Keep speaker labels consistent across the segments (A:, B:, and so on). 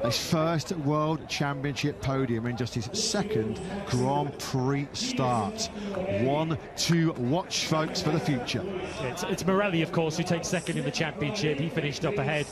A: His first World Championship podium in just his second Grand Prix start. One to watch, folks, for the future.
B: It's Morelli, of course, who takes second in the championship. He finished up ahead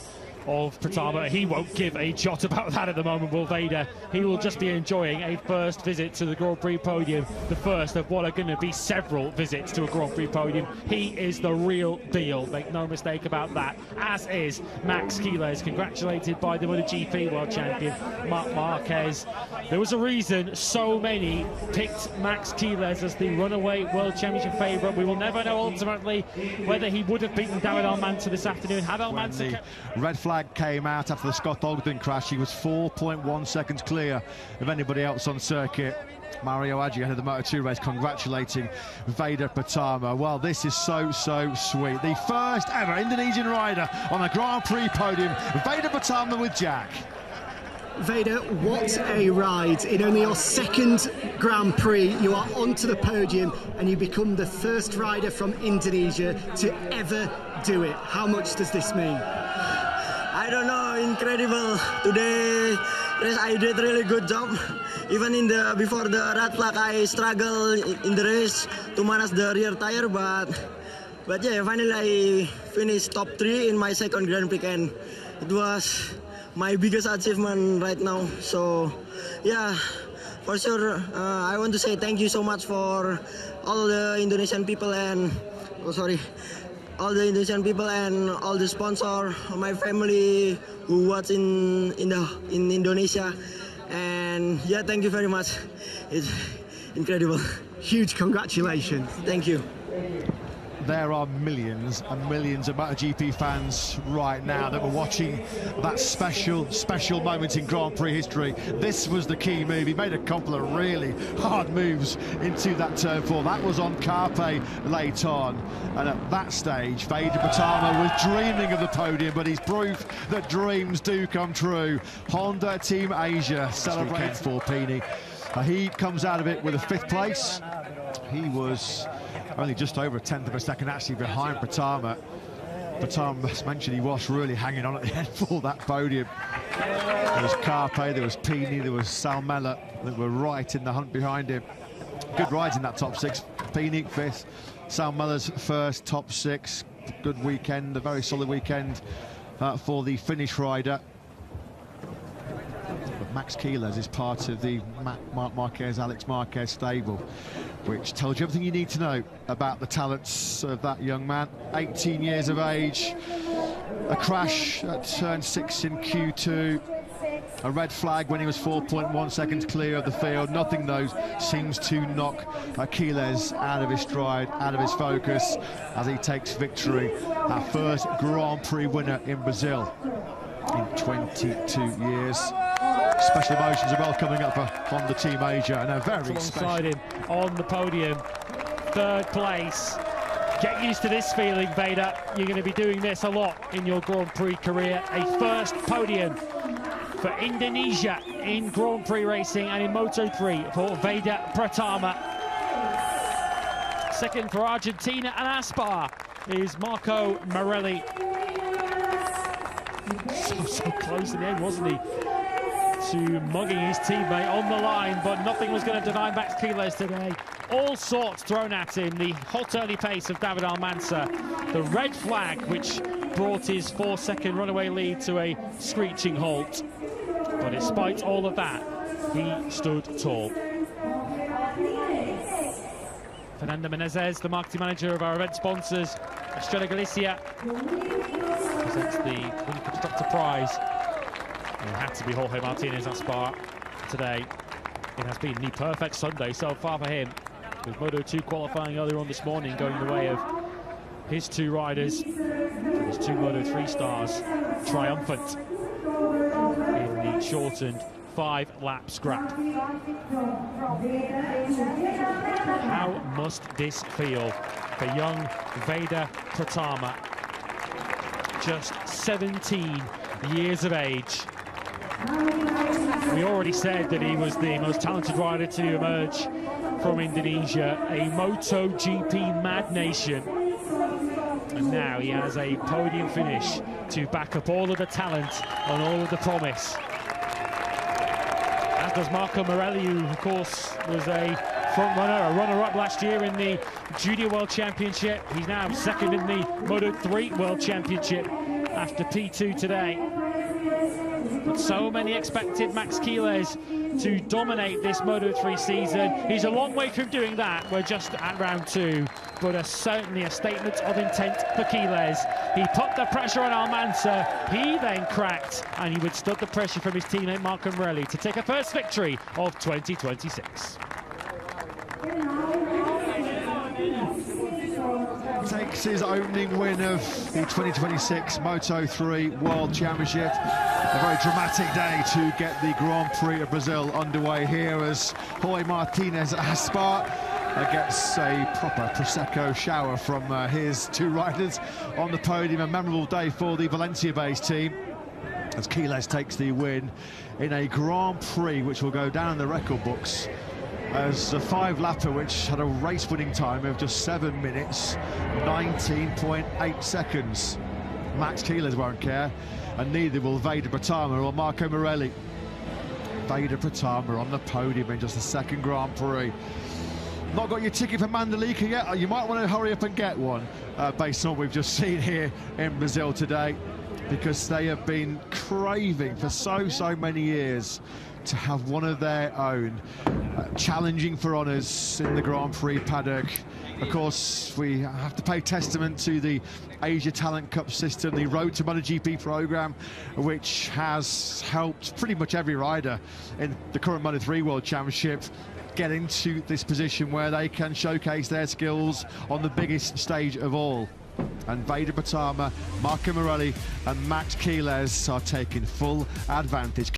B: of Pratama. He won't give a jot about that at the moment, will Veda. He will just be enjoying a first visit to the Grand Prix podium, the first of what are going to be several visits to a Grand Prix podium. He is the real deal, make no mistake about that, as is Max Quiles, congratulated by the MotoGP World Champion, Marc Marquez. There was a reason so many picked Max Quiles as the runaway World Championship favourite. We will never know ultimately whether he would have beaten David Almanza this afternoon had Almanza...
A: Red flag came out after the Scott Ogden crash. He was 4.1 seconds clear of anybody else on circuit. Mario Aggi ahead of the Moto2 race, congratulating Veda Pratama. Well, this is so sweet. The first ever Indonesian rider on a Grand Prix podium, Veda Pratama with Jack.
C: Veda, what a ride. In only your second Grand Prix, you are onto the podium and you become the first rider from Indonesia to ever do it. How much does this mean?
D: I don't know, incredible. Today, race I did really good job. Even before the red flag, I struggled in the race to manage the rear tire, but yeah, finally I finished top 3 in my second Grand Prix, and it was my biggest achievement right now. So yeah, for sure, I want to say thank you so much for all the Indonesian people and all the Indonesian people and all the sponsors, my family who was in Indonesia, and yeah, thank you very much. It's incredible.
C: Huge congratulations.
D: Thank you.
A: There are millions and millions of MotoGP fans right now that were watching that special moment in Grand Prix history. This was the key move. He made a couple of really hard moves into that turn 4. That was on Carpe late on. And at that stage, Veda Pratama was dreaming of the podium, but he's proof that dreams do come true. Honda Team Asia celebrating for Pini. He comes out of it with a 5th place. He was only just over a 1/10 of a second actually behind Pratama. Pratama, as mentioned, he was really hanging on at the end for that podium. There was Carpe, there was Pini, there was Salmela that were right in the hunt behind him. Good rides in that top 6. Pini 5th, Salmela's 1st, top 6. Good weekend, a very solid weekend for the Finnish rider. But Max Quiles is part of the Marc Marquez, Alex Marquez stable, which tells you everything you need to know about the talents of that young man. 18 years of age, a crash at turn 6 in Q2, a red flag when he was 4.1 seconds clear of the field. Nothing, though, seems to knock Quiles out of his stride, out of his focus, as he takes victory. Our first Grand Prix winner in Brazil in 22 years. Special emotions are well coming up for Honda Team Asia, and a very
B: alongside him on the podium, 3rd place. Get used to this feeling, Veda. You're going to be doing this a lot in your Grand Prix career. A first podium for Indonesia in Grand Prix racing and in Moto3 for Veda Pratama. 2nd for Argentina and Aspar is Marco Morelli. So close in the end, wasn't he, to mugging his teammate on the line, but nothing was going to deny Max Quiles today. All sorts thrown at him. The hot early pace of David Almanza, the red flag which brought his 4-second runaway lead to a screeching halt. But despite all of that, he stood tall. Fernando Menezes, the marketing manager of our event sponsors, Estrella Galicia, presents the Winning Constructor Prize. It had to be Jorge Martinez Aspar today. It has been the perfect Sunday so far for him, with Moto2 qualifying earlier on this morning going the way of his 2 riders, and his 2 Moto3 stars triumphant in the shortened 5-lap scrap. How must this feel for young Veda Pratama, just 17 years of age? We already said that he was the most talented rider to emerge from Indonesia, a MotoGP mad nation. And now he has a podium finish to back up all of the talent and all of the promise. As does Marco Morelli, who of course was a front runner, a runner-up last year in the Junior World Championship. He's now second in the Moto3 World Championship after P2 today. But so many expected Max Quiles to dominate this Moto3 season. He's a long way from doing that. We're just at round 2, but certainly a statement of intent for Quiles. He put the pressure on Almanza, he then cracked, and he withstood the pressure from his teammate Marco Morelli to take a first victory of 2026.
A: Takes his opening win of the 2026 Moto3 World Championship. A very dramatic day to get the Grand Prix of Brazil underway here as Jorge Martinez Aspar gets a proper Prosecco shower from his two riders on the podium. A memorable day for the Valencia-based team as Quiles takes the win in a Grand Prix which will go down in the record books as a 5-lapper which had a race-winning time of just 7 minutes, 19.8 seconds. Max Quiles won't care, and neither will Veda Pratama or Marco Morelli. Veda Pratama on the podium in just the second Grand Prix. Not got your ticket for Mandalika yet? You might want to hurry up and get one based on what we've just seen here in Brazil today, because they have been craving for so many years to have one of their own, challenging for honours in the Grand Prix paddock. Of course, we have to pay testament to the Asia Talent Cup system, the Road to MotoGP programme, which has helped pretty much every rider in the current Moto3 World Championship get into this position where they can showcase their skills on the biggest stage of all. And Veda Pratama, Marco Morelli and Max Quiles are taking full advantage.